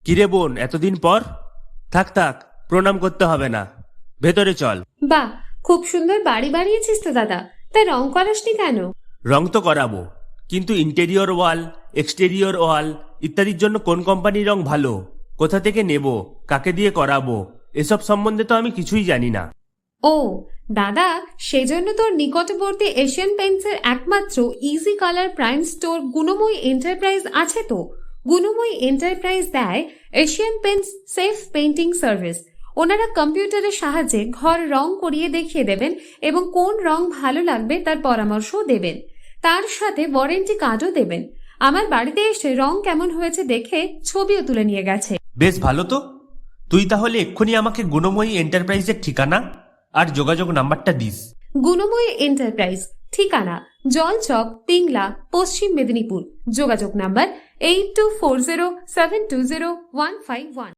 কিরে বোন, এতদিন পর? থাক থাক, প্রণাম করতে হবে না, ভেতরে চল। বাহ, খুব সুন্দর বাড়ি বানিয়েছিস তো দাদা। তাই রং করাসনি কেন? রং তো করাবো, কিন্তু ইন্টেরিয়র ওয়াল, এক্সটেরিয়র ওয়াল ইত্যাদির জন্য কোন কোম্পানির রং ভালো, কোথা থেকে নেব, কাকে দিয়ে করাবো, এসব সম্বন্ধে তো আমি কিছুই জানি না। ও দাদা, সেজন্য তোর নিকটবর্তী এশিয়ান পেইন্টসের একমাত্র easy colour prime store Gunamoyee enterprise আছে তো। গুণময়ী এন্টারপ্রাইজ দেয় Asian Paints safe painting service. ওনারা কম্পিউটারের সাহায্যে ঘর রং করিয়ে দেখিয়ে দেবেন এবং কোন রং ভালো লাগবে তার পরামর্শও দেবেন। তার সাথে ওয়ারেন্টি কার্ডও দেবেন। আমার বাড়িতে এসে রং কেমন হয়েছে দেখে ছবিও তুলে নিয়ে গেছে। বেশ ভালো তো। তুই তাহলে এক্ষুনি আমাকে গুণময়ী এন্টারপ্রাইজের ঠিকানা আর যোগাযোগ নাম্বারটা দিস। গুণময়ী এন্টারপ্রাইজ, ঠিকানা জলচক, পিংলা, পশ্চিম মেদিনীপুর। যোগাযোগ নাম্বার 8240720151।